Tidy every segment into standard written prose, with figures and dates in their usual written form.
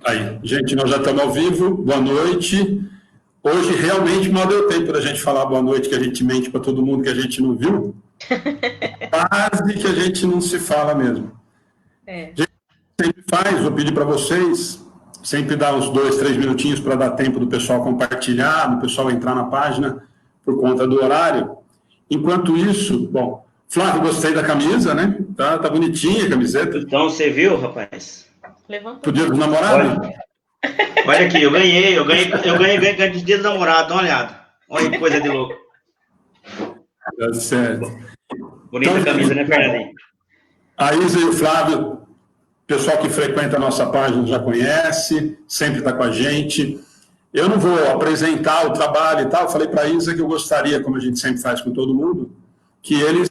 Aí, gente, nós já estamos ao vivo. Boa noite. Hoje realmente mal deu tempo da gente falar boa noite, que a gente mente para todo mundo que a gente não viu. Quase que a gente não se fala mesmo. A gente sempre faz, vou pedir para vocês, sempre dar uns 2, 3 minutinhos para dar tempo do pessoal compartilhar, do pessoal entrar na página por conta do horário. Enquanto isso, bom, Flávio, gostei da camisa, né? Tá bonitinha a camiseta. Então, você viu, rapaz? Levanta. Pro dia dos namorados? Olha aqui, eu ganhei de dia dos namorados, dá uma olhada. Olha que coisa de louco. Tá certo. Bonita então, camisa, né, Fernandinho? A Isa e o Flávio, pessoal que frequenta a nossa página já conhece, sempre está com a gente. Eu não vou apresentar o trabalho e tal, eu falei para a Isa que eu gostaria, como a gente sempre faz com todo mundo, que eles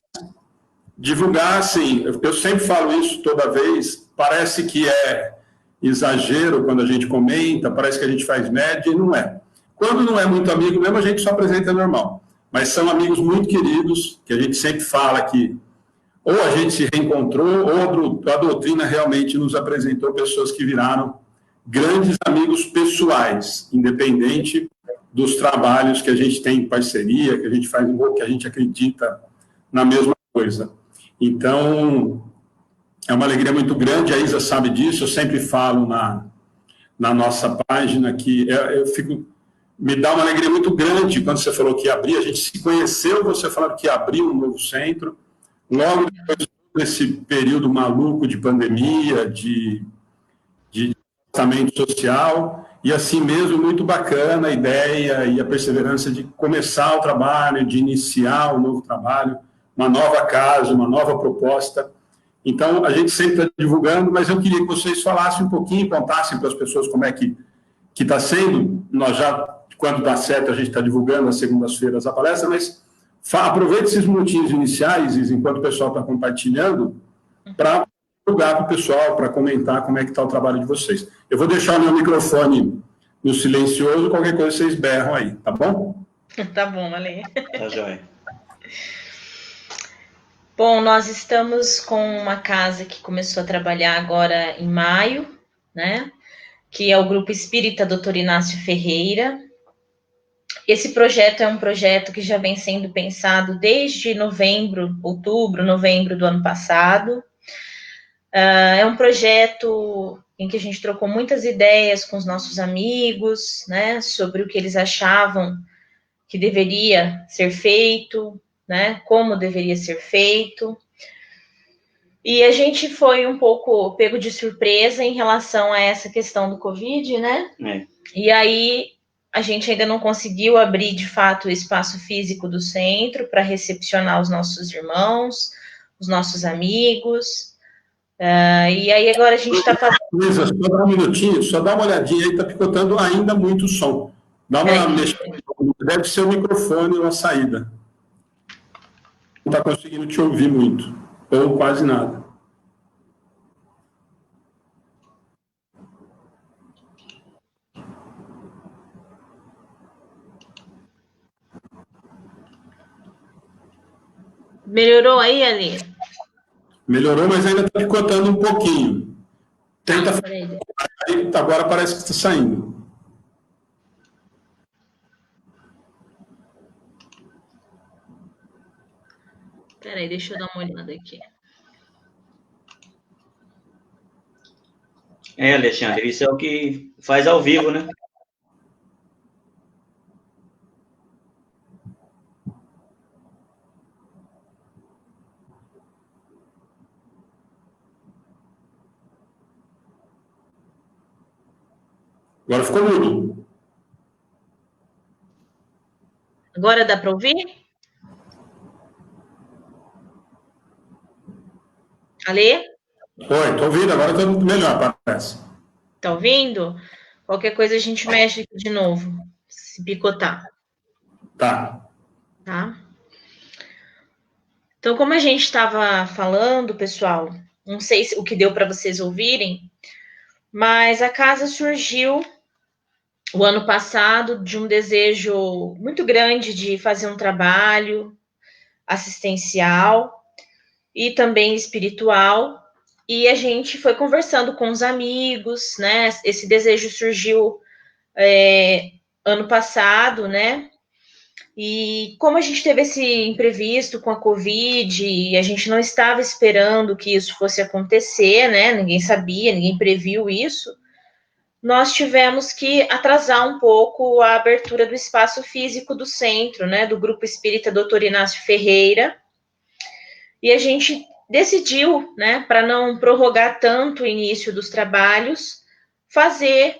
divulgassem. Eu sempre falo isso toda vez, parece que é exagero quando a gente comenta, parece que a gente faz média, e não é. Quando não é muito amigo mesmo, a gente só apresenta normal. Mas são amigos muito queridos, que a gente sempre fala que ou a gente se reencontrou, ou a doutrina realmente nos apresentou pessoas que viraram grandes amigos pessoais, independente dos trabalhos que a gente tem em parceria, que a gente faz, que a gente acredita na mesma coisa. Então, é uma alegria muito grande, a Isa sabe disso, eu sempre falo na nossa página que me dá uma alegria muito grande quando você falou que ia abrir, a gente se conheceu, você falou que ia abrir um novo centro, logo depois desse período maluco de pandemia, de distanciamento social, e assim mesmo, muito bacana a ideia e a perseverança de começar o trabalho, de iniciar um novo trabalho, uma nova casa, uma nova proposta. Então, a gente sempre está divulgando, mas eu queria que vocês falassem um pouquinho, contassem para as pessoas como é que está sendo. Nós já, quando dá certo, a gente está divulgando às segundas-feiras a palestra, mas aproveite esses minutinhos iniciais, enquanto o pessoal está compartilhando, para divulgar para o pessoal, para comentar como é que está o trabalho de vocês. Eu vou deixar o meu microfone no silencioso, qualquer coisa vocês berram aí, tá bom? Tá bom, Ale. Tá joia. Bom, nós estamos com uma casa que começou a trabalhar agora em maio, né? Que é o Grupo Espírita Dr. Inácio Ferreira. Esse projeto é um projeto que já vem sendo pensado desde outubro, novembro do ano passado. É um projeto em que a gente trocou muitas ideias com os nossos amigos, né? Sobre o que eles achavam que deveria ser feito, né? Como deveria ser feito. E a gente foi um pouco pego de surpresa em relação a essa questão do Covid, né? E aí a gente ainda não conseguiu abrir, de fato, o espaço físico do centro para recepcionar os nossos irmãos, os nossos amigos. E aí agora a gente está fazendo... Luísa, só dá um minutinho, só dá uma olhadinha aí, está picotando ainda muito som. Dá uma mexida. Deve ser o microfone ou a saída. Não está conseguindo te ouvir muito, ou quase nada. Melhorou aí, Ali? Melhorou, mas ainda está picotando um pouquinho. Tenta fazer. Agora parece que está saindo. Peraí, deixa eu dar uma olhada aqui. Alexandre, isso é o que faz ao vivo, né? Agora ficou mudo. Agora dá para ouvir? Alê? Oi, estou ouvindo, agora está melhor, parece. Está ouvindo? Qualquer coisa a gente mexe aqui de novo, se picotar. Tá. Então, como a gente estava falando, pessoal, não sei o que deu para vocês ouvirem, mas a casa surgiu o ano passado de um desejo muito grande de fazer um trabalho assistencial e também espiritual e a gente foi conversando com os amigos, né? Esse desejo surgiu ano passado, né? E como a gente teve esse imprevisto com a Covid e a gente não estava esperando que isso fosse acontecer, né? Ninguém sabia, ninguém previu isso. Nós tivemos que atrasar um pouco a abertura do espaço físico do centro, né? Do Grupo Espírita Dr. Inácio Ferreira. E a gente decidiu, né, para não prorrogar tanto o início dos trabalhos, fazer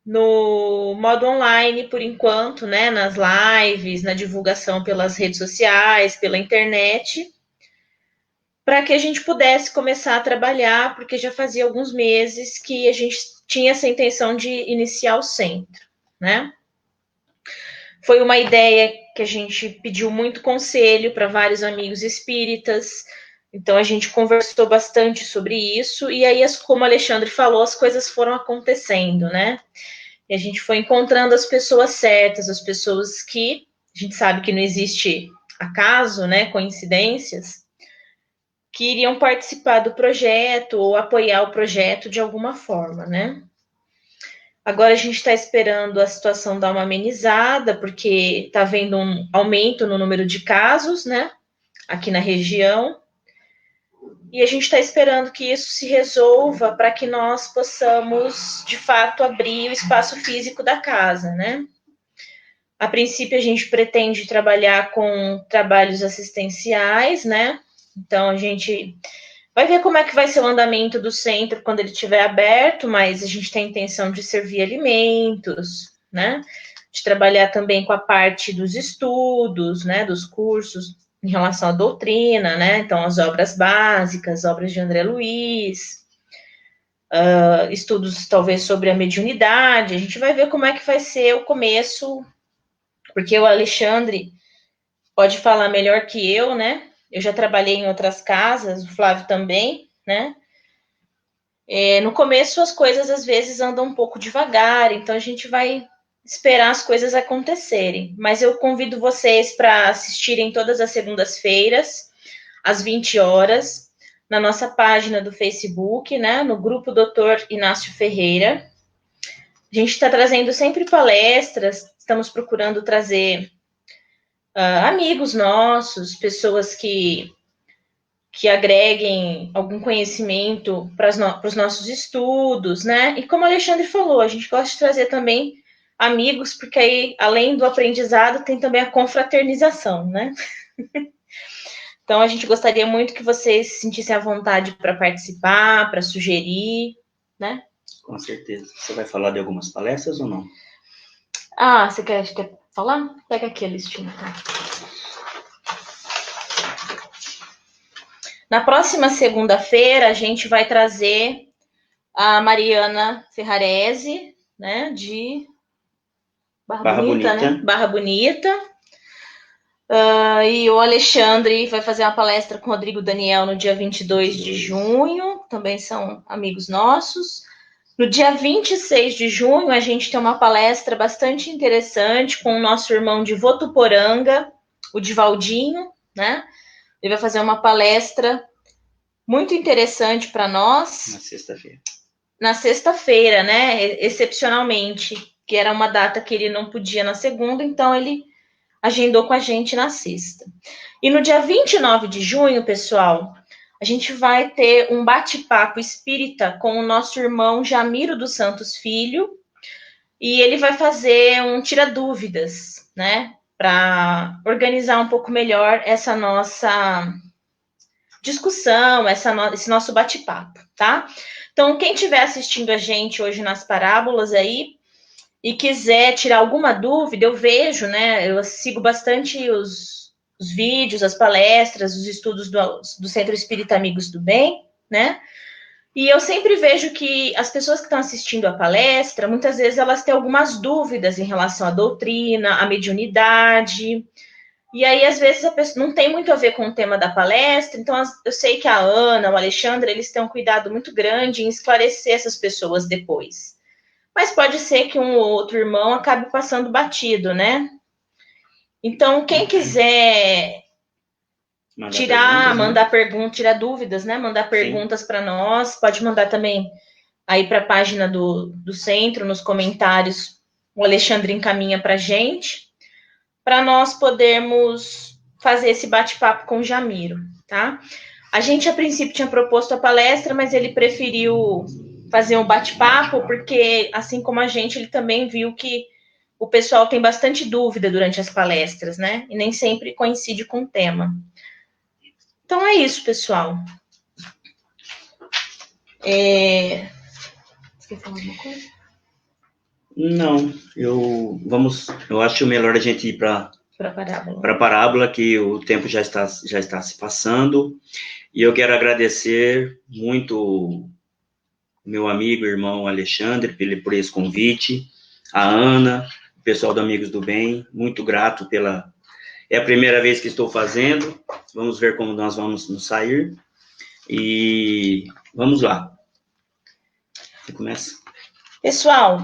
no modo online por enquanto, né, nas lives, na divulgação pelas redes sociais, pela internet, para que a gente pudesse começar a trabalhar, porque já fazia alguns meses que a gente tinha essa intenção de iniciar o centro, né? Foi uma ideia que a gente pediu muito conselho para vários amigos espíritas, então a gente conversou bastante sobre isso, e aí, como o Alexandre falou, as coisas foram acontecendo, né? E a gente foi encontrando as pessoas certas, as pessoas que a gente sabe que não existe acaso, né? Coincidências, que iriam participar do projeto ou apoiar o projeto de alguma forma, né? Agora a gente está esperando a situação dar uma amenizada, porque está havendo um aumento no número de casos, né? Aqui na região. E a gente está esperando que isso se resolva para que nós possamos, de fato, abrir o espaço físico da casa, né? A princípio, a gente pretende trabalhar com trabalhos assistenciais, né? Então, a gente vai ver como é que vai ser o andamento do centro quando ele estiver aberto, mas a gente tem a intenção de servir alimentos, né? De trabalhar também com a parte dos estudos, né? Dos cursos em relação à doutrina, né? Então, as obras básicas, obras de André Luiz, estudos talvez sobre a mediunidade. A gente vai ver como é que vai ser o começo, porque o Alexandre pode falar melhor que eu, né? Eu já trabalhei em outras casas, o Flávio também, né? No começo as coisas às vezes andam um pouco devagar, então a gente vai esperar as coisas acontecerem. Mas eu convido vocês para assistirem todas as segundas-feiras, às 20 horas, na nossa página do Facebook, né? No grupo Dr. Inácio Ferreira. A gente está trazendo sempre palestras, estamos procurando trazer amigos nossos, pessoas que agreguem algum conhecimento para os nossos estudos, né? E como o Alexandre falou, a gente gosta de trazer também amigos, porque aí, além do aprendizado, tem também a confraternização, né? Então, a gente gostaria muito que vocês se sentissem à vontade para participar, para sugerir, né? Com certeza. Você vai falar de algumas palestras ou não? Você quer falar? Pega aqui a listinha, tá? Na próxima segunda-feira, a gente vai trazer a Mariana Ferrarese, né, de Barra Bonita, né? Barra Bonita. E o Alexandre vai fazer uma palestra com o Rodrigo Daniel no dia 22 de junho, também são amigos nossos. No dia 26 de junho, a gente tem uma palestra bastante interessante com o nosso irmão de Votuporanga, o Divaldinho, né? Ele vai fazer uma palestra muito interessante para nós. Na sexta-feira. Na sexta-feira, né? Excepcionalmente, que era uma data que ele não podia na segunda, então ele agendou com a gente na sexta. E no dia 29 de junho, pessoal, a gente vai ter um bate-papo espírita com o nosso irmão Jamiro dos Santos Filho, e ele vai fazer um tira-dúvidas, né? Para organizar um pouco melhor essa nossa discussão, esse nosso bate-papo, tá? Então, quem estiver assistindo a gente hoje nas parábolas aí e quiser tirar alguma dúvida, eu vejo, né? Eu sigo bastante os vídeos, as palestras, os estudos do Centro Espírita Amigos do Bem, né? E eu sempre vejo que as pessoas que estão assistindo a palestra, muitas vezes elas têm algumas dúvidas em relação à doutrina, à mediunidade. E aí, às vezes, a pessoa não tem muito a ver com o tema da palestra, então eu sei que a Ana, o Alexandre, eles têm um cuidado muito grande em esclarecer essas pessoas depois. Mas pode ser que um ou outro irmão acabe passando batido, né? Então, quem quiser mandar perguntas, tirar dúvidas, né? Mandar perguntas para nós. Pode mandar também aí para a página do centro, nos comentários. O Alexandre encaminha para a gente, para nós podermos fazer esse bate-papo com o Jamiro, tá? A gente, a princípio, tinha proposto a palestra, mas ele preferiu fazer um bate-papo, porque, assim como a gente, ele também viu que o pessoal tem bastante dúvida durante as palestras, né? E nem sempre coincide com o tema. Então, é isso, pessoal. Você quer falar alguma coisa? Não, eu acho melhor a gente ir para a parábola, que o tempo já está se passando. E eu quero agradecer muito meu amigo, irmão Alexandre, por esse convite, a Ana, o pessoal do Amigos do Bem, muito grato É a primeira vez que estou fazendo, vamos ver como nós vamos nos sair, e vamos lá. Você começa. Pessoal,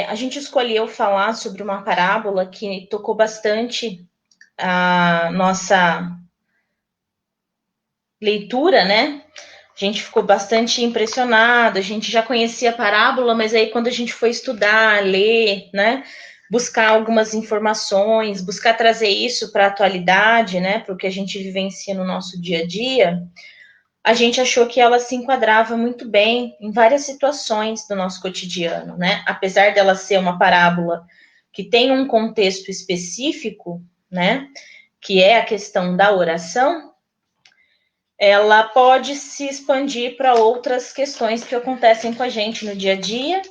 a gente escolheu falar sobre uma parábola que tocou bastante a nossa leitura, né? A gente ficou bastante impressionado, a gente já conhecia a parábola, mas aí quando a gente foi estudar, ler, né? Buscar algumas informações, buscar trazer isso para a atualidade, né? Para o que a gente vivencia no nosso dia a dia, a gente achou que ela se enquadrava muito bem em várias situações do nosso cotidiano, né? Apesar dela ser uma parábola que tem um contexto específico, né? Que é a questão da oração, ela pode se expandir para outras questões que acontecem com a gente no dia a dia.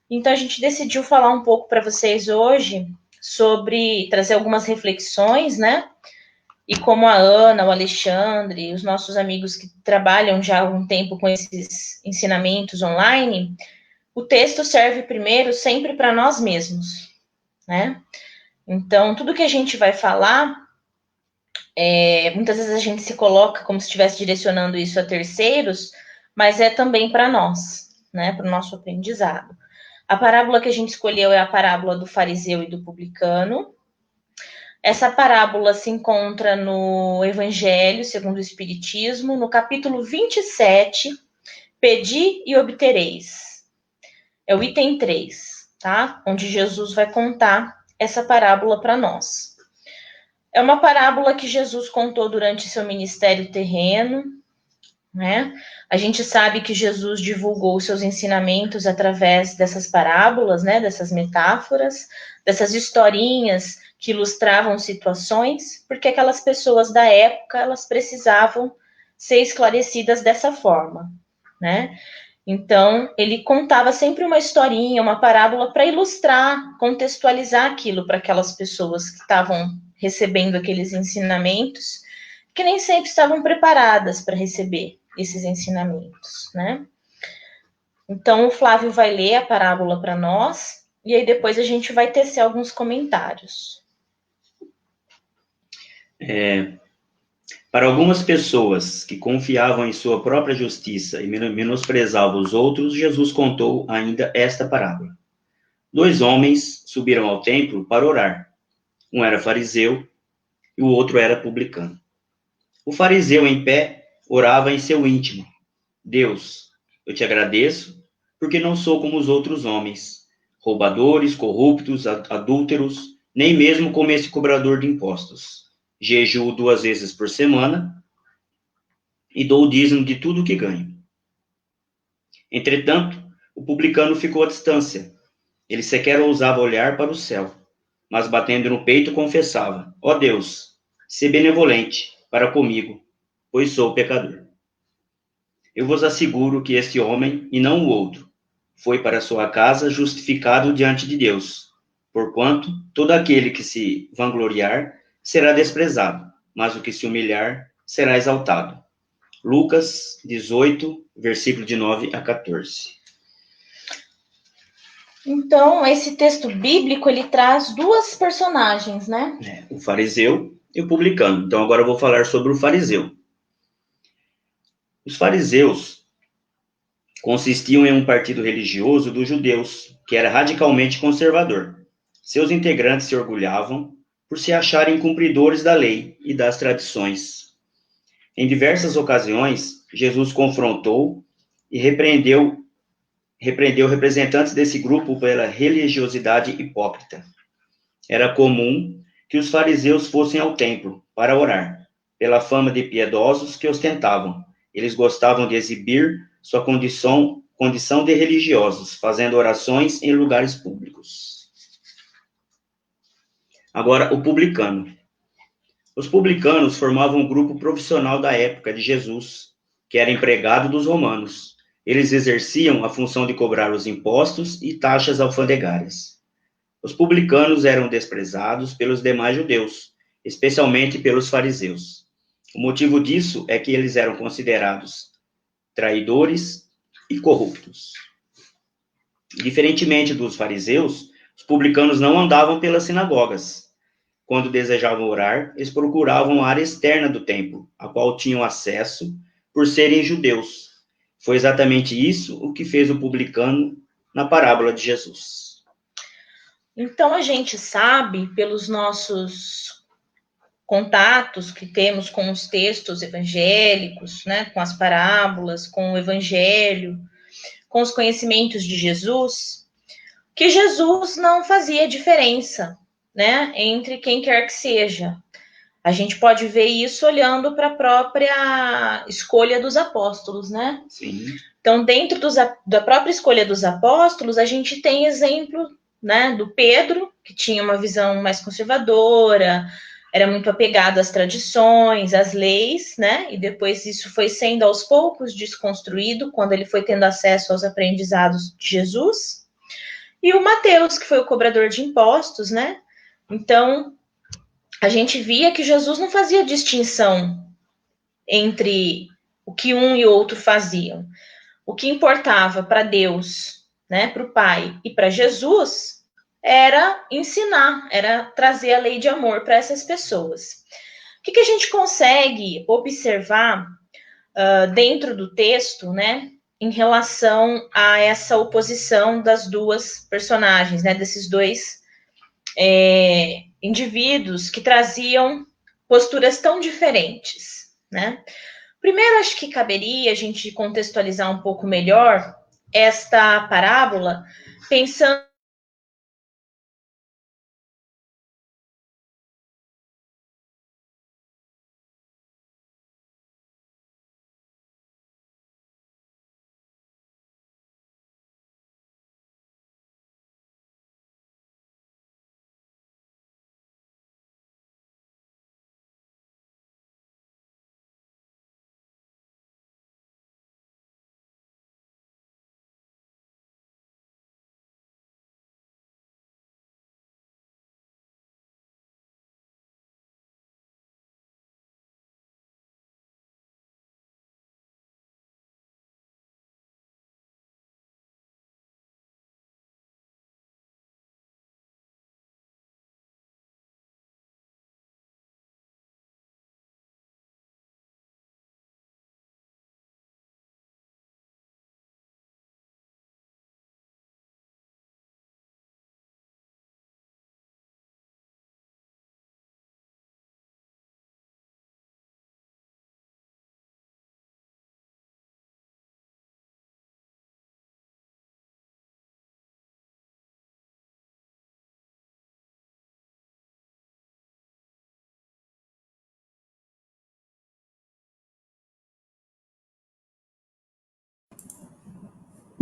Então, a gente decidiu falar um pouco para vocês hoje sobre trazer algumas reflexões, né? E como a Ana, o Alexandre, os nossos amigos que trabalham já há algum tempo com esses ensinamentos online, o texto serve primeiro sempre para nós mesmos, né? Então, tudo que a gente vai falar, muitas vezes a gente se coloca como se estivesse direcionando isso a terceiros, mas é também para nós, né? Para o nosso aprendizado. A parábola que a gente escolheu é a parábola do fariseu e do publicano. Essa parábola se encontra no Evangelho segundo o Espiritismo, no capítulo 27, Pedi e obtereis. É o item 3, tá? Onde Jesus vai contar essa parábola para nós. É uma parábola que Jesus contou durante seu ministério terreno, né? A gente sabe que Jesus divulgou seus ensinamentos através dessas parábolas, né? Dessas metáforas, dessas historinhas que ilustravam situações, porque aquelas pessoas da época, elas precisavam ser esclarecidas dessa forma, né? Então, ele contava sempre uma historinha, uma parábola para ilustrar, contextualizar aquilo para aquelas pessoas que estavam recebendo aqueles ensinamentos, que nem sempre estavam preparadas para receber esses ensinamentos, né? Então, o Flávio vai ler a parábola para nós, e aí depois a gente vai tecer alguns comentários. Para algumas pessoas que confiavam em sua própria justiça e menosprezavam os outros, Jesus contou ainda esta parábola. 2 homens subiram ao templo para orar. Um era fariseu e o outro era publicano. O fariseu, em pé, orava em seu íntimo. Deus, eu te agradeço, porque não sou como os outros homens, roubadores, corruptos, adúlteros, nem mesmo como esse cobrador de impostos. Jejuo 2 vezes por semana e dou o dízimo de tudo o que ganho. Entretanto, o publicano ficou à distância. Ele sequer ousava olhar para o céu, mas batendo no peito confessava: ó Deus, sê benevolente para comigo, pois sou pecador. Eu vos asseguro que este homem, e não o outro, foi para sua casa justificado diante de Deus, porquanto todo aquele que se vangloriar será desprezado, mas o que se humilhar será exaltado. Lucas 18, versículo de 9 a 14. Então, esse texto bíblico, ele traz 2 personagens, né? O fariseu e o publicano. Então, agora eu vou falar sobre o fariseu. Os fariseus consistiam em um partido religioso dos judeus, que era radicalmente conservador. Seus integrantes se orgulhavam por se acharem cumpridores da lei e das tradições. Em diversas ocasiões, Jesus confrontou e repreendeu representantes desse grupo pela religiosidade hipócrita. Era comum que os fariseus fossem ao templo para orar, pela fama de piedosos que ostentavam. Eles gostavam de exibir sua condição de religiosos, fazendo orações em lugares públicos. Agora, o publicano. Os publicanos formavam um grupo profissional da época de Jesus, que era empregado dos romanos. Eles exerciam a função de cobrar os impostos e taxas alfandegárias. Os publicanos eram desprezados pelos demais judeus, especialmente pelos fariseus. O motivo disso é que eles eram considerados traidores e corruptos. Diferentemente dos fariseus, os publicanos não andavam pelas sinagogas. Quando desejavam orar, eles procuravam a área externa do templo, a qual tinham acesso por serem judeus. Foi exatamente isso o que fez o publicano na parábola de Jesus. Então, a gente sabe, pelos nossos contatos que temos com os textos evangélicos, né, com as parábolas, com o evangelho, com os conhecimentos de Jesus, que Jesus não fazia diferença, né, entre quem quer que seja. A gente pode ver isso olhando para a própria escolha dos apóstolos, né? Sim. Então, dentro da própria escolha dos apóstolos, a gente tem exemplo, né, do Pedro, que tinha uma visão mais conservadora, era muito apegado às tradições, às leis, né? E depois isso foi sendo aos poucos desconstruído quando ele foi tendo acesso aos aprendizados de Jesus. E o Mateus, que foi o cobrador de impostos, né? Então, a gente via que Jesus não fazia distinção entre o que um e outro faziam. O que importava para Deus, né, para o Pai e para Jesus, era ensinar, era trazer a lei de amor para essas pessoas. O que a gente consegue observar dentro do texto, né, em relação a essa oposição das duas personagens, né, desses dois indivíduos que traziam posturas tão diferentes, né? Primeiro, acho que caberia a gente contextualizar um pouco melhor esta parábola, pensando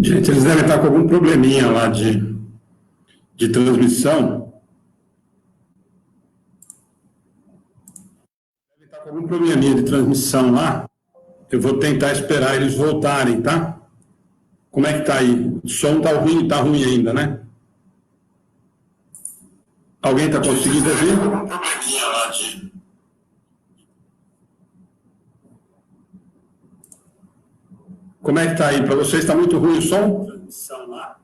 Gente, eles devem estar com algum probleminha lá de transmissão. Devem estar com algum probleminha de transmissão lá. Eu vou tentar esperar eles voltarem, tá? Como é que tá aí? O som tá ruim ainda, né? Alguém está conseguindo ouvir? Probleminha lá Como é que está aí? Para vocês está muito ruim o som? Transmissão lá.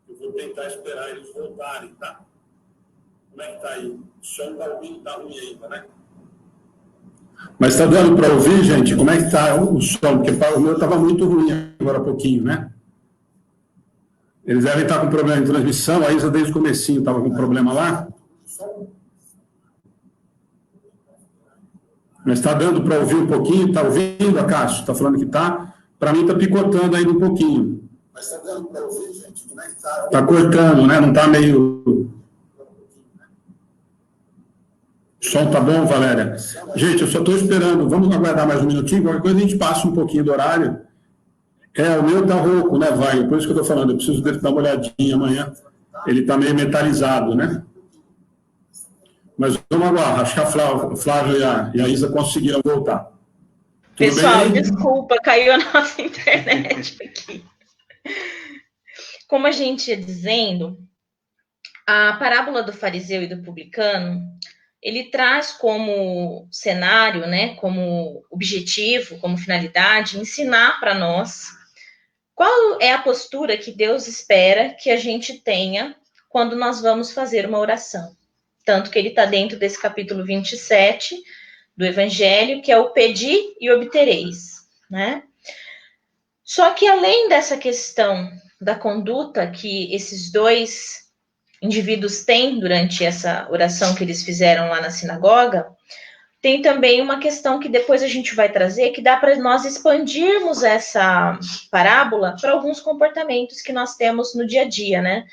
Eu vou tentar esperar eles voltarem, tá? Como é que está aí? O som está ruim ainda, né? Mas está dando para ouvir, gente? Como é que está o som? Porque o meu estava muito ruim agora há pouquinho, né? Eles devem estar com problema de transmissão. A Isa, desde o comecinho, estava com problema lá. Mas está dando para ouvir um pouquinho? Está ouvindo, Acácio? Está falando que está? Para mim está picotando ainda um pouquinho. Mas está dando para ouvir, gente? Como é que está? Está cortando, né? Não está meio... O som tá bom, Valéria? Gente, eu só estou esperando. Vamos aguardar mais um minutinho. Qualquer coisa a gente passa um pouquinho do horário. O meu tá rouco, né, vai? Por isso que eu estou falando. Eu preciso dar uma olhadinha amanhã. Ele está meio metalizado, né? Mas vamos aguardar. Acho que a Flávia e a Isa conseguiram voltar. Tudo Pessoal, bem? desculpa, caiu a nossa internet aqui. Como a gente ia dizendo, a parábola do fariseu e do publicano, ele traz como cenário, né, como objetivo, como finalidade, ensinar para nós qual é a postura que Deus espera que a gente tenha quando nós vamos fazer uma oração. Tanto que ele está dentro desse capítulo 27 do Evangelho, que é o pedir e obtereis, né? Só que além dessa questão da conduta que esses dois indivíduos têm durante essa oração que eles fizeram lá na sinagoga, tem também uma questão que depois a gente vai trazer, que dá para nós expandirmos essa parábola para alguns comportamentos que nós temos no dia a dia, né?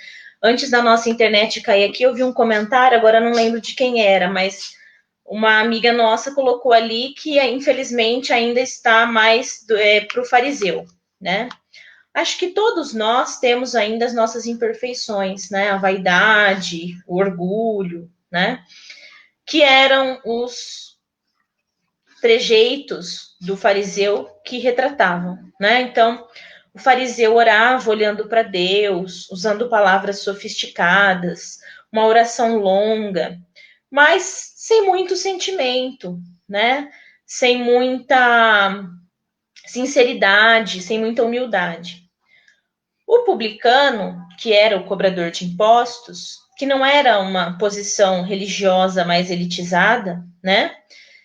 Antes da nossa internet cair aqui, eu vi um comentário, agora não lembro de quem era, mas uma amiga nossa colocou ali que, infelizmente, ainda está mais para o fariseu, né? Acho que todos nós temos ainda as nossas imperfeições, né? A vaidade, o orgulho, né? Que eram os trejeitos do fariseu que retratavam, né? Então, o fariseu orava olhando para Deus, usando palavras sofisticadas, uma oração longa, mas sem muito sentimento, né? Sem muita sinceridade, sem muita humildade. O publicano, que era o cobrador de impostos, que não era uma posição religiosa mais elitizada, né?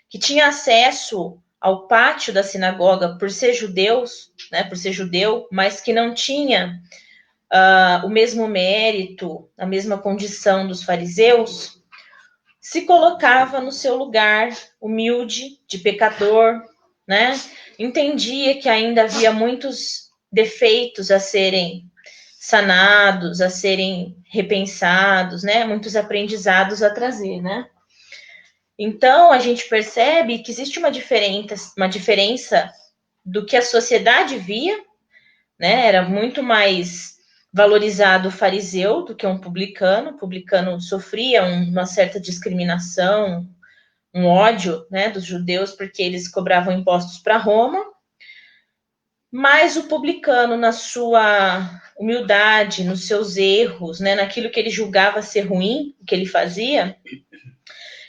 Que tinha acesso ao pátio da sinagoga por ser judeus, né? Por ser judeu, mas que não tinha o mesmo mérito, a mesma condição dos fariseus, se colocava no seu lugar humilde, de pecador, né? Entendia que ainda havia muitos defeitos a serem sanados, a serem repensados, né? Muitos aprendizados a trazer, né? Então, a gente percebe que existe uma diferença do que a sociedade via, né? Era muito mais valorizado o fariseu do que um publicano. O publicano sofria uma certa discriminação, um ódio, né, dos judeus, porque eles cobravam impostos para Roma. Mas o publicano, na sua humildade, nos seus erros, né, naquilo que ele julgava ser ruim, o que ele fazia,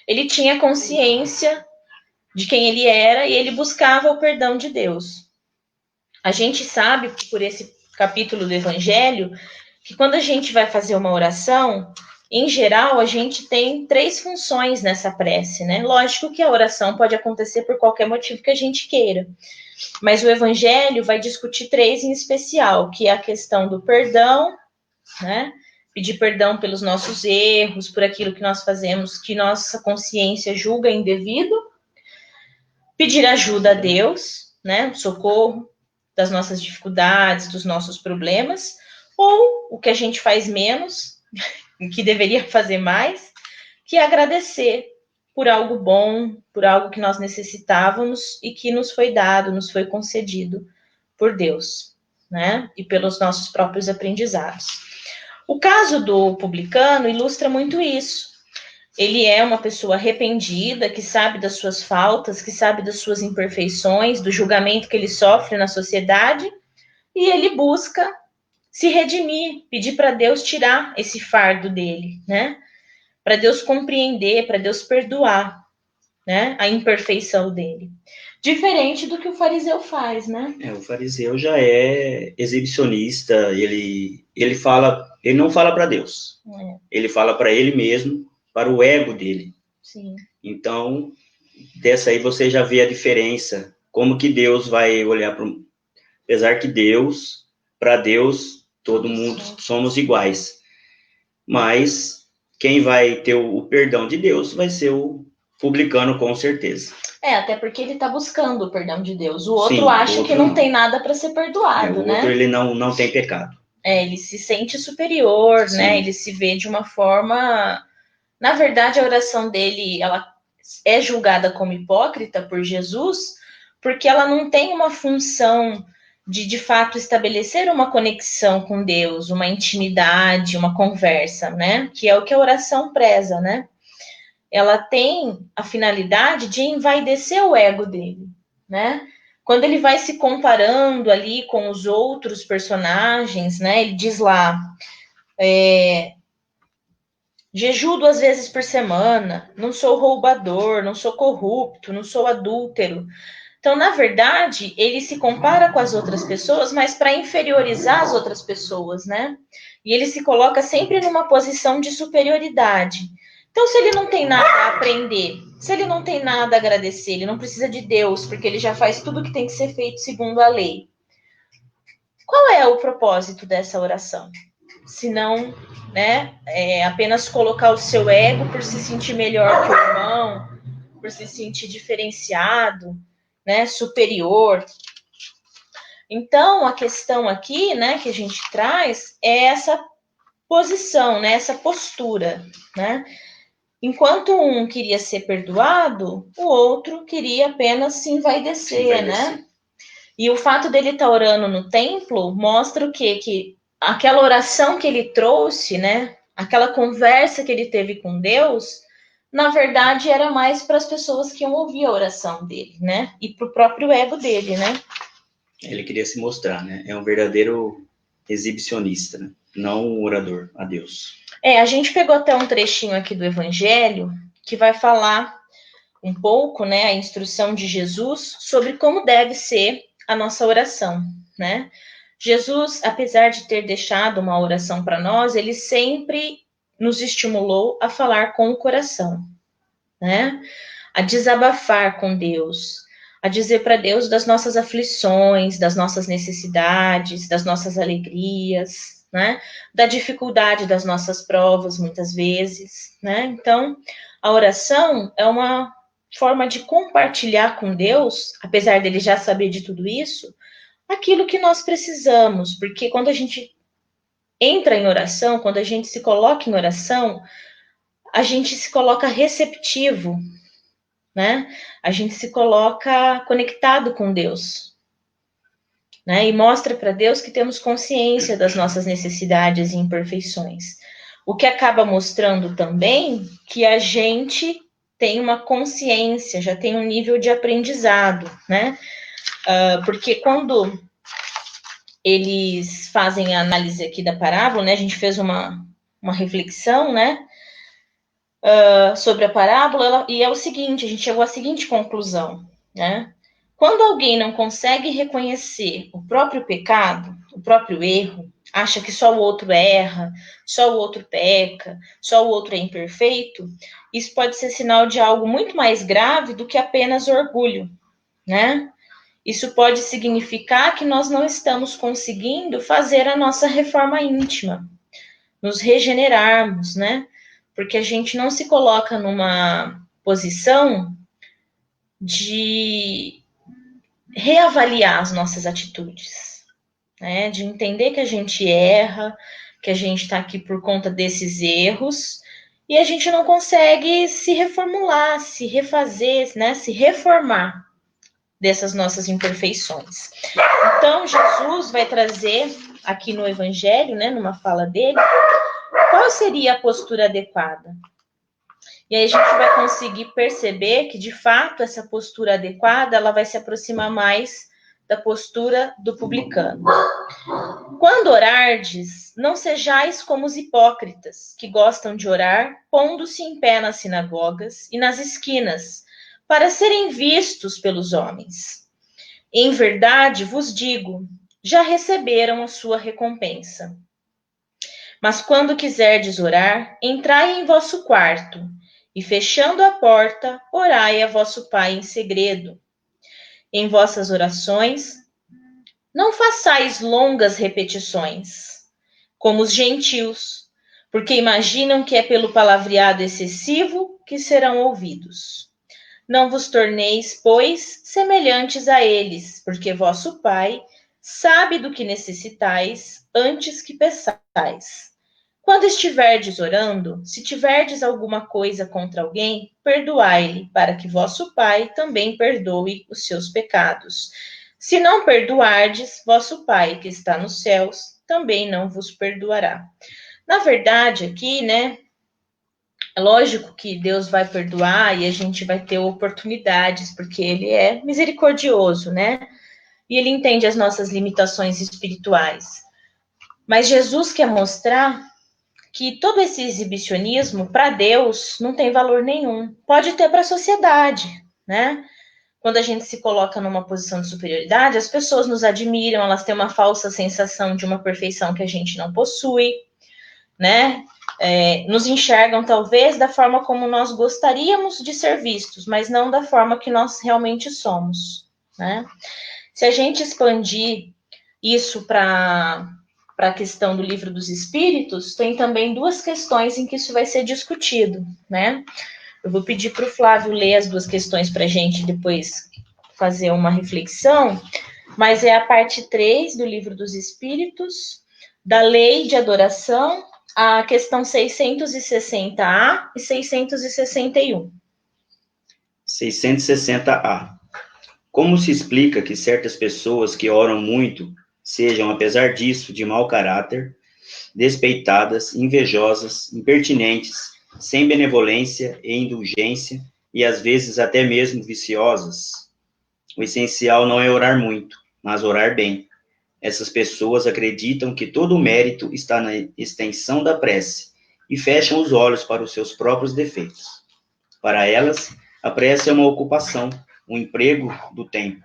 ele tinha consciência de quem ele era e ele buscava o perdão de Deus. A gente sabe, por esse capítulo do Evangelho, que quando a gente vai fazer uma oração, em geral, a gente tem 3 funções nessa prece, né? Lógico que a oração pode acontecer por qualquer motivo que a gente queira, mas o Evangelho vai discutir 3 em especial, que é a questão do perdão, né? Pedir perdão pelos nossos erros, por aquilo que nós fazemos, que nossa consciência julga indevido, pedir ajuda a Deus, né? Socorro das nossas dificuldades, dos nossos problemas, ou o que a gente faz menos, que deveria fazer mais, que é agradecer por algo bom, por algo que nós necessitávamos e que nos foi dado, nos foi concedido por Deus, né? E pelos nossos próprios aprendizados. O caso do publicano ilustra muito isso. Ele é uma pessoa arrependida, que sabe das suas faltas, que sabe das suas imperfeições, do julgamento que ele sofre na sociedade, e ele busca se redimir, pedir para Deus tirar esse fardo dele, né? Para Deus compreender, para Deus perdoar, né? A imperfeição dele. Diferente do que o fariseu faz, né? O fariseu já é exibicionista, ele não fala para Deus, ele fala para ele mesmo, para o ego dele. Sim. Então, dessa aí você já vê a diferença, como que Deus vai olhar para... Apesar que para Deus, todo mundo somos iguais. Mas quem vai ter o perdão de Deus vai ser o publicano, com certeza. Até porque ele está buscando o perdão de Deus. O outro Sim, acha o outro que não não. tem nada para ser perdoado, O né? outro, ele não tem pecado. Ele se sente superior, Sim. né? Ele se vê de uma forma... Na verdade, a oração dele, ela é julgada como hipócrita por Jesus, porque ela não tem uma função de fato estabelecer uma conexão com Deus, uma intimidade, uma conversa, né? Que é o que a oração preza, né? Ela tem a finalidade de envaidecer o ego dele, né? Quando ele vai se comparando ali com os outros personagens, né? Ele diz lá, jejuo 2 vezes por semana, não sou roubador, não sou corrupto, não sou adúltero. Então, na verdade, ele se compara com as outras pessoas, mas para inferiorizar as outras pessoas, né? E ele se coloca sempre numa posição de superioridade. Então, se ele não tem nada a aprender, se ele não tem nada a agradecer, ele não precisa de Deus, porque ele já faz tudo que tem que ser feito segundo a lei. Qual é o propósito dessa oração? Se não, né, apenas colocar o seu ego por se sentir melhor que o irmão, por se sentir diferenciado, né, superior. Então, a questão aqui, né, que a gente traz é essa posição, né, essa postura, né? Enquanto um queria ser perdoado, o outro queria apenas se envaidecer, né? E o fato dele estar orando no templo mostra o quê? Que aquela oração que ele trouxe, né? Aquela conversa que ele teve com Deus, na verdade era mais para as pessoas que iam ouvir a oração dele, né? E para o próprio ego dele, né? Ele queria se mostrar, né? É um verdadeiro exibicionista, né? Não um orador a Deus. A gente pegou até um trechinho aqui do Evangelho que vai falar um pouco, né, a instrução de Jesus sobre como deve ser a nossa oração, né? Jesus, apesar de ter deixado uma oração para nós, ele sempre nos estimulou a falar com o coração, né? A desabafar com Deus, a dizer para Deus das nossas aflições, das nossas necessidades, das nossas alegrias, né? Da dificuldade das nossas provas, muitas vezes, né? Então, a oração é uma forma de compartilhar com Deus, apesar dele já saber de tudo isso, aquilo que nós precisamos, porque quando a gente entra em oração, quando a gente se coloca em oração, a gente se coloca receptivo, né? A gente se coloca conectado com Deus, né? E mostra para Deus que temos consciência das nossas necessidades e imperfeições. O que acaba mostrando também que a gente tem uma consciência, já tem um nível de aprendizado, né? Porque quando eles fazem a análise aqui da parábola, né? A gente fez uma reflexão, né? Sobre a parábola, e é o seguinte, a gente chegou à seguinte conclusão, né? Quando alguém não consegue reconhecer o próprio pecado, o próprio erro, acha que só o outro erra, só o outro peca, só o outro é imperfeito, isso pode ser sinal de algo muito mais grave do que apenas orgulho, né? Isso pode significar que nós não estamos conseguindo fazer a nossa reforma íntima, nos regenerarmos, né? Porque a gente não se coloca numa posição de reavaliar as nossas atitudes, né? De entender que a gente erra, que a gente está aqui por conta desses erros, e a gente não consegue se reformular, se refazer, né? Se reformar dessas nossas imperfeições. Então, Jesus vai trazer aqui no Evangelho, né? Numa fala dele, qual seria a postura adequada? E aí a gente vai conseguir perceber que, de fato, essa postura adequada, ela vai se aproximar mais da postura do publicano. Quando orardes, não sejais como os hipócritas, que gostam de orar, pondo-se em pé nas sinagogas e nas esquinas, para serem vistos pelos homens. Em verdade vos digo, já receberam a sua recompensa. Mas quando quiserdes orar, entrai em vosso quarto, e fechando a porta, orai a vosso Pai em segredo. Em vossas orações, não façais longas repetições, como os gentios, porque imaginam que é pelo palavreado excessivo que serão ouvidos. Não vos torneis, pois, semelhantes a eles, porque vosso Pai sabe do que necessitais antes que peçais. Quando estiverdes orando, se tiverdes alguma coisa contra alguém, perdoai-lhe, para que vosso Pai também perdoe os seus pecados. Se não perdoardes, vosso Pai, que está nos céus, também não vos perdoará. Na verdade, aqui, né, é lógico que Deus vai perdoar e a gente vai ter oportunidades, porque Ele é misericordioso, né? E Ele entende as nossas limitações espirituais. Mas Jesus quer mostrar que todo esse exibicionismo, para Deus, não tem valor nenhum. Pode ter para a sociedade, né? Quando a gente se coloca numa posição de superioridade, as pessoas nos admiram, elas têm uma falsa sensação de uma perfeição que a gente não possui, né? Nos enxergam talvez da forma como nós gostaríamos de ser vistos, mas não da forma que nós realmente somos, né? Se a gente expandir isso para a questão do Livro dos Espíritos, tem também duas questões em que isso vai ser discutido, né? Eu vou pedir para o Flávio ler as duas questões para a gente depois fazer uma reflexão, mas é a parte 3 do Livro dos Espíritos, da Lei de Adoração, a questão 660A e 661. 660A. Como se explica que certas pessoas que oram muito sejam, apesar disso, de mau caráter, despeitadas, invejosas, impertinentes, sem benevolência e indulgência, e às vezes até mesmo viciosas? O essencial não é orar muito, mas orar bem. Essas pessoas acreditam que todo o mérito está na extensão da prece e fecham os olhos para os seus próprios defeitos. Para elas, a prece é uma ocupação, um emprego do tempo,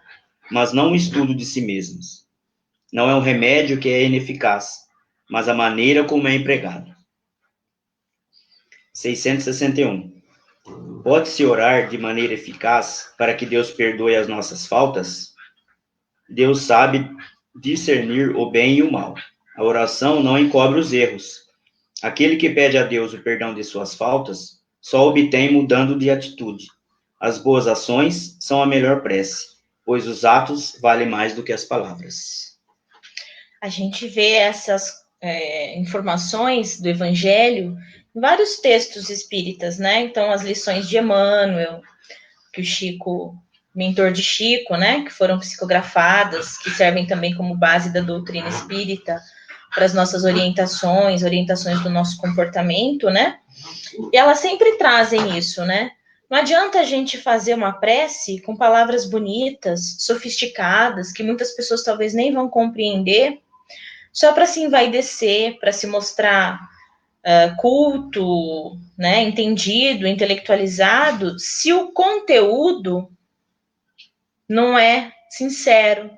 mas não um estudo de si mesmas. Não é um remédio que é ineficaz, mas a maneira como é empregado. 661. Pode-se orar de maneira eficaz para que Deus perdoe as nossas faltas? Deus sabe discernir o bem e o mal. A oração não encobre os erros. Aquele que pede a Deus o perdão de suas faltas só obtém mudando de atitude. As boas ações são a melhor prece, pois os atos valem mais do que as palavras. A gente vê essas informações do Evangelho em vários textos espíritas, né? Então, as lições de Emmanuel, que o Chico, mentor de Chico, né? Que foram psicografadas, que servem também como base da doutrina espírita para as nossas orientações do nosso comportamento, né? E elas sempre trazem isso, né? Não adianta a gente fazer uma prece com palavras bonitas, sofisticadas, que muitas pessoas talvez nem vão compreender, só para se envaidecer, para se mostrar culto, né, entendido, intelectualizado, se o conteúdo não é sincero,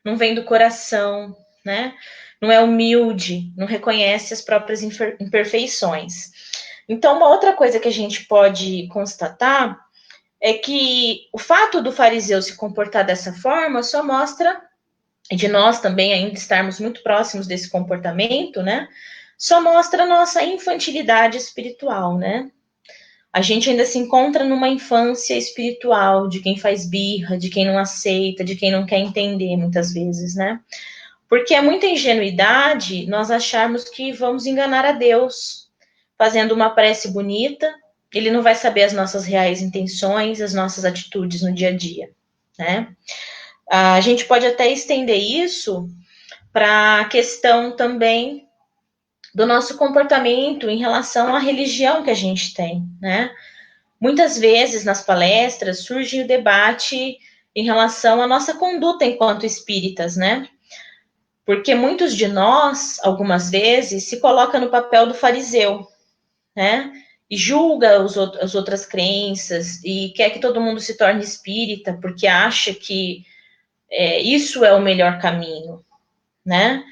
não vem do coração, né? Não é humilde, não reconhece as próprias imperfeições. Então, uma outra coisa que a gente pode constatar é que o fato do fariseu se comportar dessa forma só mostra, e de nós também ainda estarmos muito próximos desse comportamento, né? Só mostra a nossa infantilidade espiritual, né? A gente ainda se encontra numa infância espiritual de quem faz birra, de quem não aceita, de quem não quer entender muitas vezes, né? Porque é muita ingenuidade nós acharmos que vamos enganar a Deus fazendo uma prece bonita, ele não vai saber as nossas reais intenções, as nossas atitudes no dia a dia, né? A gente pode até estender isso para a questão também do nosso comportamento em relação à religião que a gente tem, né? Muitas vezes nas palestras surge o debate em relação à nossa conduta enquanto espíritas, né? Porque muitos de nós, algumas vezes, se coloca no papel do fariseu, né? E julga as outras crenças e quer que todo mundo se torne espírita porque acha que isso é o melhor caminho, né?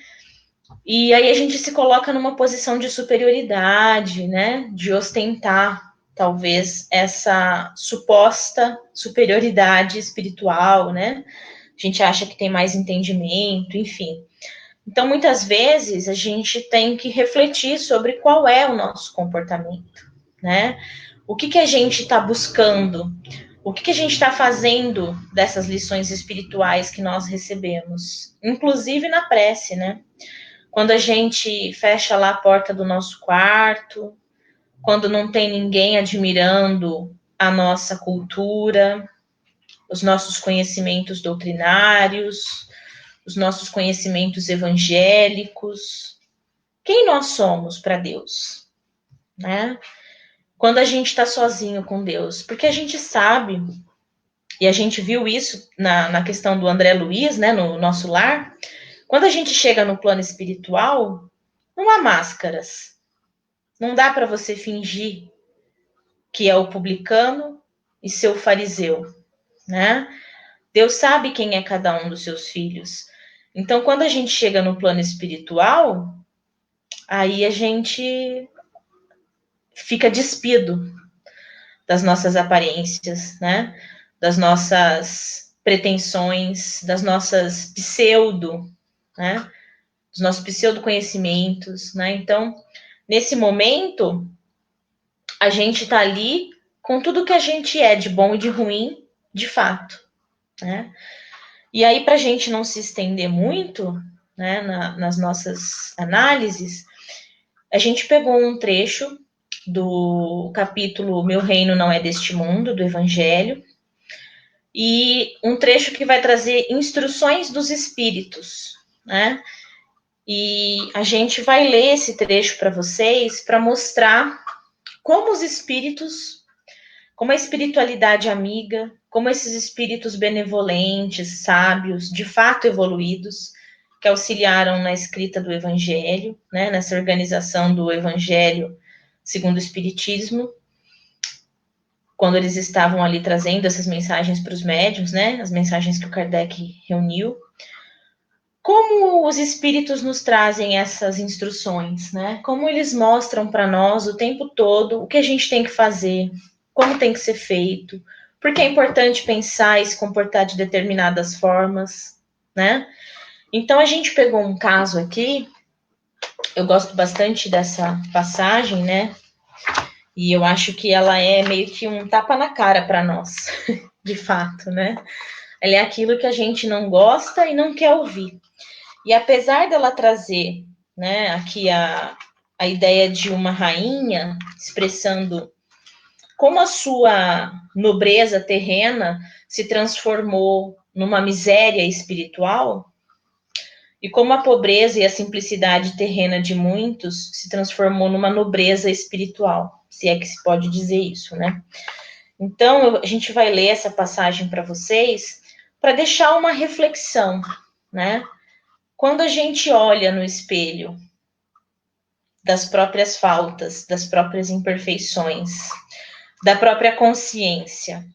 E aí a gente se coloca numa posição de superioridade, né? De ostentar, talvez, essa suposta superioridade espiritual, né? A gente acha que tem mais entendimento, enfim. Então, muitas vezes, a gente tem que refletir sobre qual é o nosso comportamento, né? O que a gente está buscando O que a gente está fazendo dessas lições espirituais que nós recebemos? Inclusive na prece, né? Quando a gente fecha lá a porta do nosso quarto, quando não tem ninguém admirando a nossa cultura, os nossos conhecimentos doutrinários, os nossos conhecimentos evangélicos. Quem nós somos para Deus, né? Quando a gente está sozinho com Deus, porque a gente sabe, e a gente viu isso na questão do André Luiz, né, no nosso lar, quando a gente chega no plano espiritual, não há máscaras. Não dá para você fingir que é o publicano e seu fariseu, né? Deus sabe quem é cada um dos seus filhos. Então, quando a gente chega no plano espiritual, aí a gente fica despido das nossas aparências, né? Das nossas pretensões, das nossas pseudo, né? Dos nossos pseudo-conhecimentos, né? Então, nesse momento, a gente tá ali com tudo que a gente é de bom e de ruim, de fato, né? E aí, para a gente não se estender muito, né, nas nossas análises, a gente pegou um trecho do capítulo Meu Reino Não É Deste Mundo, do Evangelho, e um trecho que vai trazer instruções dos espíritos, né? E a gente vai ler esse trecho para vocês para mostrar como os espíritos, como a espiritualidade amiga, como esses espíritos benevolentes, sábios, de fato evoluídos, que auxiliaram na escrita do Evangelho, né, nessa organização do Evangelho segundo o Espiritismo, quando eles estavam ali trazendo essas mensagens para os médiuns, né, as mensagens que o Kardec reuniu. Como os espíritos nos trazem essas instruções, né? Como eles mostram para nós o tempo todo o que a gente tem que fazer, como tem que ser feito, porque é importante pensar e se comportar de determinadas formas, né? Então a gente pegou um caso aqui, eu gosto bastante dessa passagem, né? E eu acho que ela é meio que um tapa na cara para nós, de fato, né? Ela é aquilo que a gente não gosta e não quer ouvir. E apesar dela trazer, né, aqui a ideia de uma rainha expressando como a sua nobreza terrena se transformou numa miséria espiritual, e como a pobreza e a simplicidade terrena de muitos se transformou numa nobreza espiritual, se é que se pode dizer isso, né? Então, a gente vai ler essa passagem para vocês para deixar uma reflexão, né? Quando a gente olha no espelho das próprias faltas, das próprias imperfeições, da própria consciência,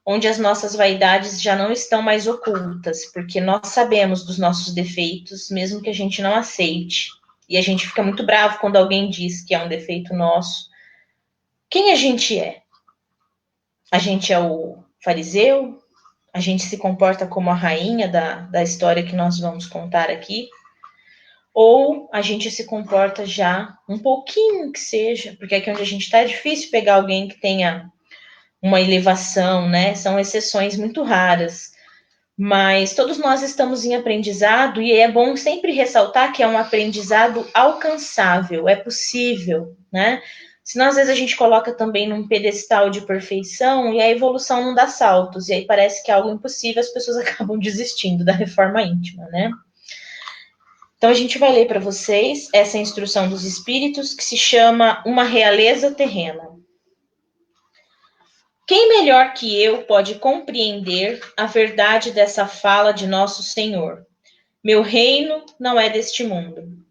onde as nossas vaidades já não estão mais ocultas, porque nós sabemos dos nossos defeitos, mesmo que a gente não aceite. E a gente fica muito bravo quando alguém diz que é um defeito nosso. Quem a gente é? A gente é o fariseu? A gente se comporta como a rainha da história que nós vamos contar aqui? Ou a gente se comporta já um pouquinho que seja, porque aqui onde a gente está é difícil pegar alguém que tenha uma elevação, né? São exceções muito raras. Mas todos nós estamos em aprendizado e é bom sempre ressaltar que é um aprendizado alcançável, é possível, né? Senão, às vezes, a gente coloca também num pedestal de perfeição e a evolução não dá saltos, e aí parece que é algo impossível, as pessoas acabam desistindo da reforma íntima, né? Então, a gente vai ler para vocês essa instrução dos espíritos que se chama Uma Realeza Terrena. Quem melhor que eu pode compreender a verdade dessa fala de nosso Senhor? Meu reino não é deste mundo.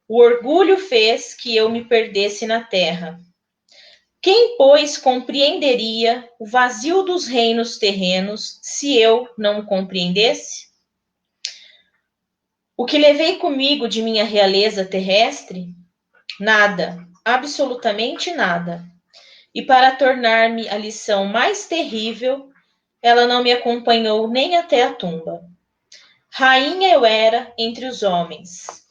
O orgulho fez que eu me perdesse na terra. Quem, pois, compreenderia o vazio dos reinos terrenos se eu não o compreendesse? O que levei comigo de minha realeza terrestre? Nada, absolutamente nada. E para tornar-me a lição mais terrível, ela não me acompanhou nem até a tumba. Rainha eu era entre os homens.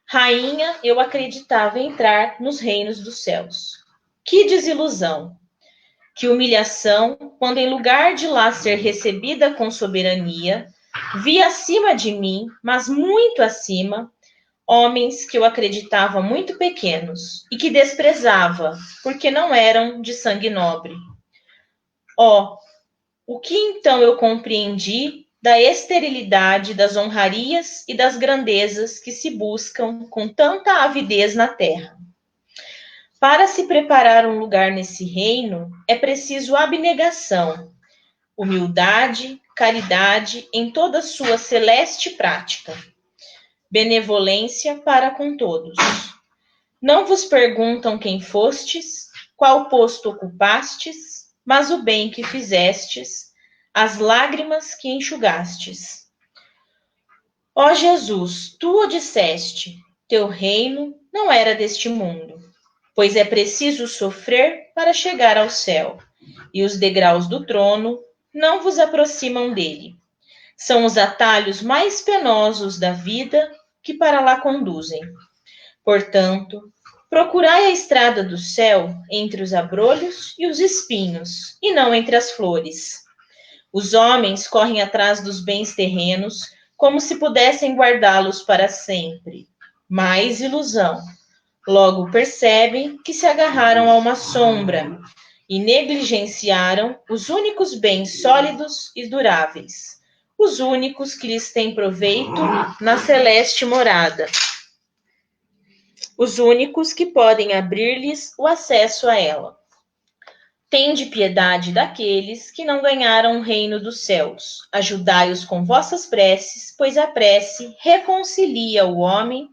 Rainha eu acreditava entrar nos reinos dos céus. Que desilusão! Que humilhação, quando em lugar de lá ser recebida com soberania, vi acima de mim, mas muito acima, homens que eu acreditava muito pequenos e que desprezava, porque não eram de sangue nobre. Ó, o que então eu compreendi da esterilidade das honrarias e das grandezas que se buscam com tanta avidez na terra. Para se preparar um lugar nesse reino, é preciso abnegação, humildade, caridade em toda sua celeste prática, benevolência para com todos. Não vos perguntam quem fostes, qual posto ocupastes, mas o bem que fizestes, as lágrimas que enxugastes. Ó Jesus, tu o disseste, teu reino não era deste mundo, pois é preciso sofrer para chegar ao céu, e os degraus do trono não vos aproximam dele. São os atalhos mais penosos da vida que para lá conduzem. Portanto, procurai a estrada do céu entre os abrolhos e os espinhos, e não entre as flores. Os homens correm atrás dos bens terrenos como se pudessem guardá-los para sempre. Mais ilusão. Logo percebem que se agarraram a uma sombra e negligenciaram os únicos bens sólidos e duráveis, os únicos que lhes têm proveito na celeste morada, os únicos que podem abrir-lhes o acesso a ela. Tende piedade daqueles que não ganharam o reino dos céus. Ajudai-os com vossas preces, pois a prece reconcilia o homem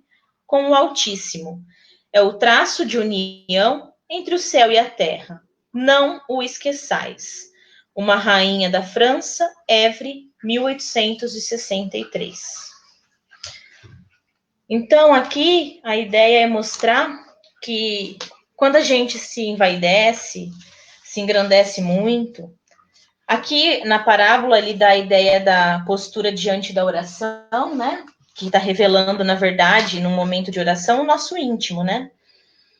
com o Altíssimo. É o traço de união entre o céu e a terra. Não o esqueçais. Uma rainha da França, Évry, 1863. Então, aqui, a ideia é mostrar que quando a gente se envaidece, se engrandece muito, aqui na parábola ele dá a ideia da postura diante da oração, né? Que está revelando, na verdade, num momento de oração, o nosso íntimo, né?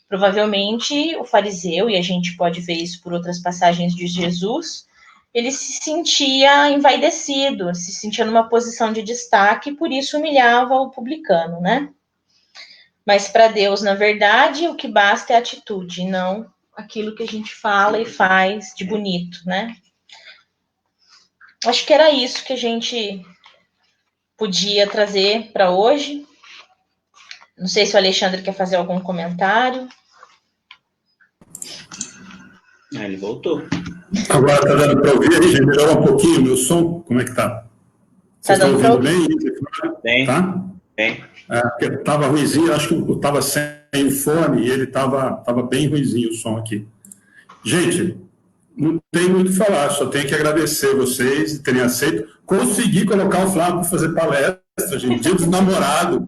Provavelmente o fariseu, e a gente pode ver isso por outras passagens de Jesus, ele se sentia envaidecido, se sentia numa posição de destaque, por isso humilhava o publicano, né? Mas para Deus, na verdade, o que basta é a atitude, não aquilo que a gente fala e faz de bonito, né? Acho que era isso que a gente podia trazer para hoje. Não sei se o Alexandre quer fazer algum comentário. Ele voltou. Agora tá dando para ouvir aí, gente? Melhorou um pouquinho o meu som? Como é que tá? Vocês estão ouvindo bem? Bem. Tá? Bem. Porque estava ruizinho, acho que eu estava sem o fone e ele estava bem ruizinho o som aqui. Gente, não tem muito o que falar, só tenho que agradecer vocês de terem aceito. Consegui colocar o Flávio para fazer palestra, gente, dia dos namorados.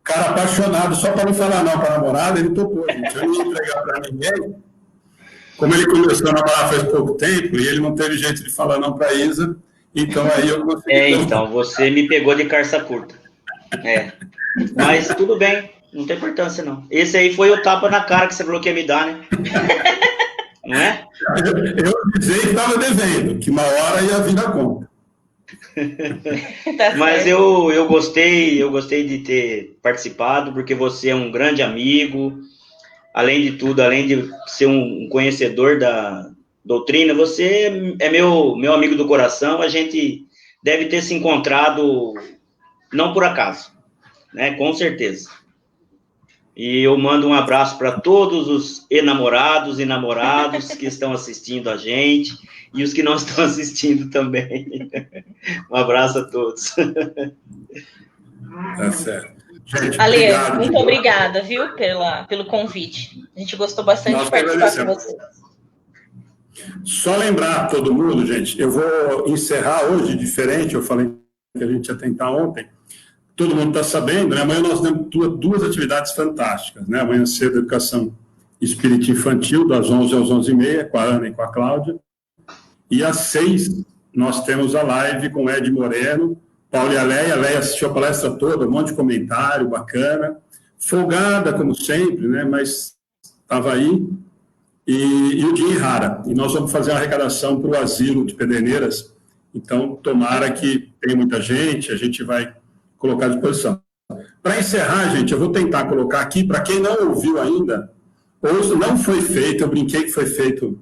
Cara apaixonado, só para não falar não para a namorada, ele topou, gente. Eu não ia entregar para ninguém. Como ele começou a namorar faz pouco tempo e ele não teve jeito de falar não para a Isa, então aí eu consegui. Então, você me pegou de calça curta. Mas tudo bem, não tem importância não. Esse aí foi o tapa na cara que você falou que ia me dar, né? Não é? Eu dizia que estava devendo, que uma hora ia vir a conta. Mas eu gostei de ter participado, porque você é um grande amigo, além de tudo, além de ser um conhecedor da doutrina, você é meu amigo do coração, a gente deve ter se encontrado não por acaso, né? Com certeza. E eu mando um abraço para todos os enamorados e namorados que estão assistindo a gente e os que não estão assistindo também. Um abraço a todos. Tá certo. Gente, Ale, obrigado, muito obrigada, viu, pelo convite. A gente gostou bastante de participar com você. Só lembrar a todo mundo, gente, eu vou encerrar hoje diferente, eu falei que a gente ia tentar ontem. Todo mundo está sabendo, né? Amanhã nós temos duas atividades fantásticas, né? Amanhã cedo, Educação Espírita Infantil, das 11 às 11h30, com a Ana e com a Cláudia. E às 6 nós temos a live com o Ed Moreno, Paulo e a Leia assistiu a palestra toda, um monte de comentário bacana, folgada como sempre, né? Mas estava aí. e o Jim Rara. E nós vamos fazer uma arrecadação para o asilo de Pederneiras. Então, tomara que tenha muita gente, a gente vai colocar à disposição. Para encerrar, gente, eu vou tentar colocar aqui, para quem não ouviu ainda, ou não foi feito, eu brinquei que foi feito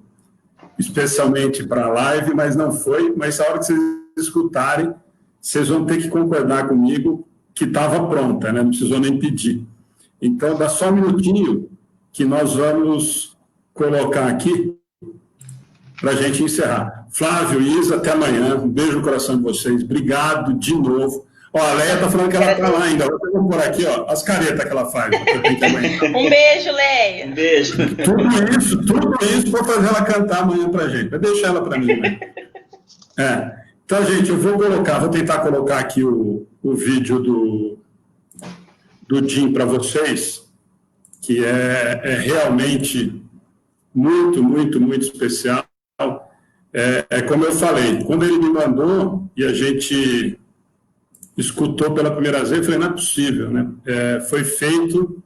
especialmente para a live, mas não foi, mas a hora que vocês escutarem, vocês vão ter que concordar comigo que estava pronta, né? Não precisou nem pedir. Então, dá só um minutinho que nós vamos colocar aqui para a gente encerrar. Flávio e Isa, até amanhã. Um beijo no coração de vocês. Obrigado de novo. Ó, a Leia está falando que ela está lá ainda. Eu vou pôr aqui, ó, as caretas que ela faz. Um beijo, Leia. Um beijo. Tudo isso para fazer ela cantar amanhã para a gente. Vai deixar ela para mim, né? Então, gente, eu vou tentar colocar aqui o vídeo do Jim para vocês, que é realmente muito, muito, muito especial. Como eu falei, quando ele me mandou e a gente escutou pela primeira vez, eu falei, não é possível, né? Foi feito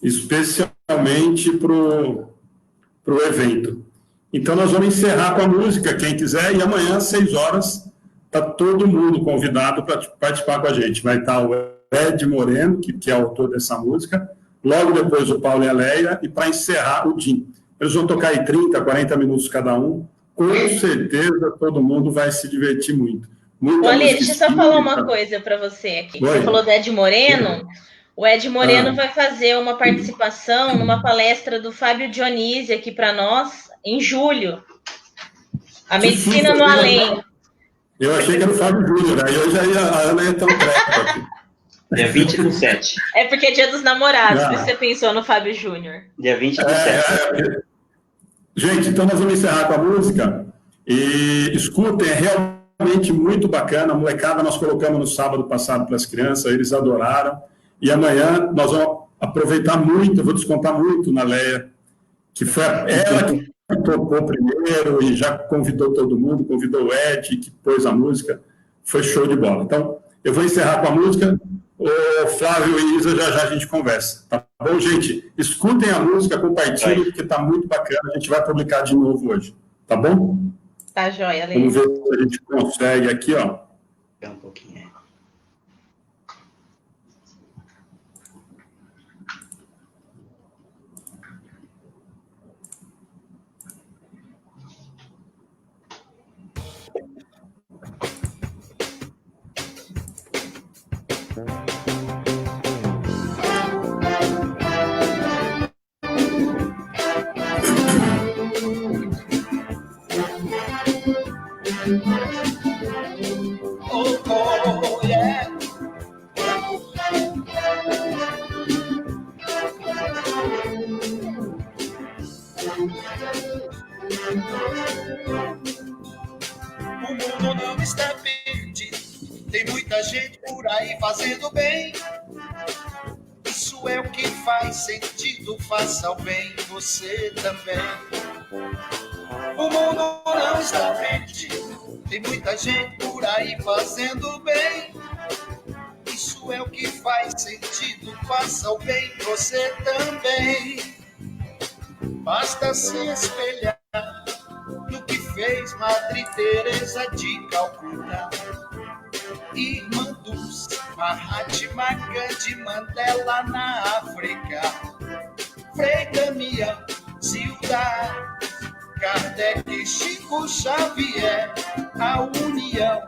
especialmente para o evento. Então, nós vamos encerrar com a música, quem quiser, e amanhã, às 6 horas, está todo mundo convidado para participar com a gente. Vai estar o Ed Moreno, que é autor dessa música, logo depois o Paulo e a Leia, e para encerrar, o Jim. Eles vão tocar aí 30, 40 minutos cada um. Com certeza, todo mundo vai se divertir muito. Olha, deixa eu só falar uma coisa para você aqui. Você falou do Ed Moreno. O Ed Moreno vai fazer uma participação numa palestra do Fábio Dionísio aqui para nós, em julho. A Medicina no Além. Eu achei que era o Fábio Júnior, aí hoje a Ana ia tão trepa aqui. Dia 20/7. É porque é dia dos namorados, por isso você pensou no Fábio Júnior. Dia 20/7. Gente, então nós vamos encerrar com a música. E escutem, é realmente muito bacana. A molecada nós colocamos no sábado passado para as crianças, eles adoraram. E amanhã nós vamos aproveitar muito, eu vou descontar muito na Leia, que foi ela que tocou primeiro e já convidou todo mundo, convidou o Ed, que pôs a música. Foi show de bola. Então, eu vou encerrar com a música. O Flávio e Isa, já a gente conversa. Tá bom, gente? Escutem a música, compartilhem, porque está muito bacana. A gente vai publicar de novo hoje. Tá bom? Tá joia, Leia. Vamos ver se a gente consegue aqui, ó. Um pouquinho. Oh, yeah. O mundo não está perdido, tem muita gente por aí fazendo bem. Isso é o que faz sentido, faça o bem você também. O mundo não está perdido, tem muita gente por aí fazendo bem. Isso é o que faz sentido, faça o bem você também. Basta se espelhar no que fez Madre Teresa de Calcutá, Irmã Dulce, Mahatma Gandhi, Mandela na África, Frei Damião, Zilda, Kardec, Chico Xavier, a união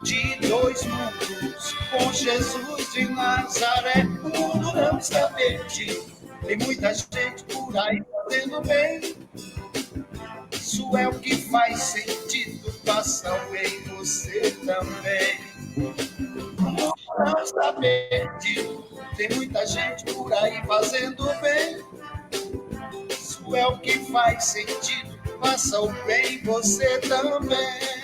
de dois mundos com Jesus de Nazaré. O mundo não está perdido, tem muita gente por aí fazendo bem. Isso é o que faz sentido, faça o bem você também. O mundo não está perdido, tem muita gente por aí fazendo bem. Isso é o que faz sentido, faça o bem você também.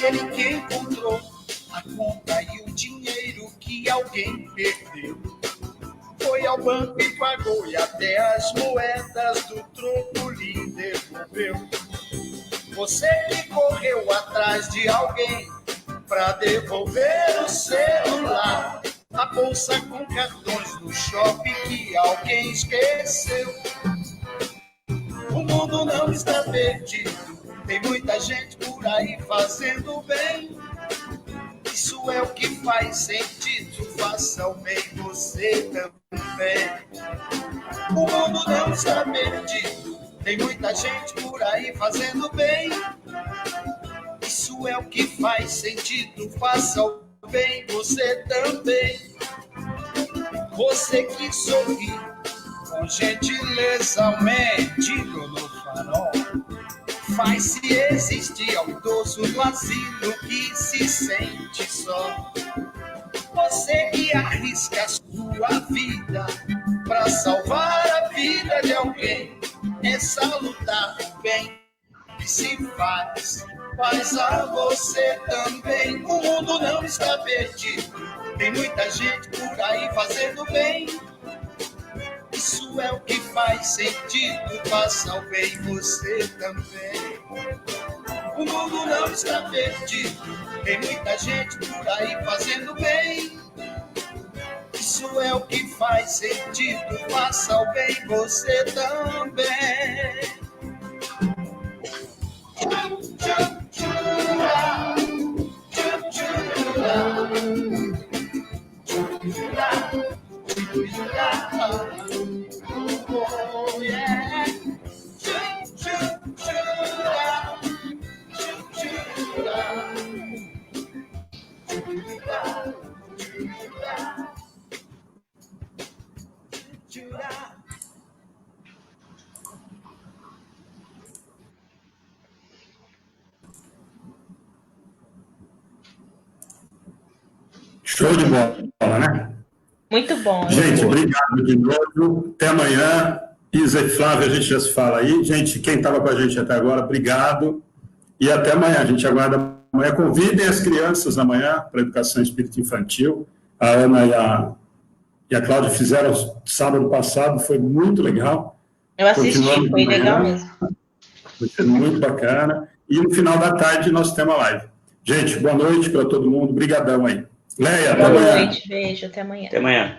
aquele que encontrou a conta e o dinheiro que alguém perdeu. Foi ao banco e pagou, e até as moedas do troco lhe devolveu. Você que correu atrás de alguém pra devolver o celular, a bolsa com cartões no shopping que alguém esqueceu. O mundo não está perdido, tem muita gente por aí fazendo bem. Isso é o que faz sentido, faça o bem você também. O mundo não está perdido, tem muita gente por aí fazendo bem. Isso é o que faz sentido, faça o bem você também. Você que sorri com gentileza ao mendigo no farol, faz-se existir ao idoso no asilo que se sente só. Você que arrisca a sua vida pra salvar a vida de alguém, essa luta do bem que se faz a você também. O mundo não está perdido, tem muita gente por aí fazendo bem. Isso é o que faz sentido, faça o bem você também. O mundo não está perdido, tem muita gente por aí fazendo bem. Isso é o que faz sentido, faça o bem você também. Oh, yeah. Show de bola, né? Muito bom. Gente, obrigado de novo. Até amanhã. Isa e Flávia, a gente já se fala aí. Gente, quem estava com a gente até agora, obrigado. E até amanhã. A gente aguarda amanhã. Convidem as crianças amanhã para a educação espírita infantil. A Ana e a Cláudia fizeram sábado passado, foi muito legal. Eu assisti, foi legal mesmo. Foi muito bacana. E no final da tarde nós temos a live. Gente, boa noite para todo mundo. Obrigadão aí. Leia, até amanhã. Boa noite, beijo, até amanhã. Até amanhã.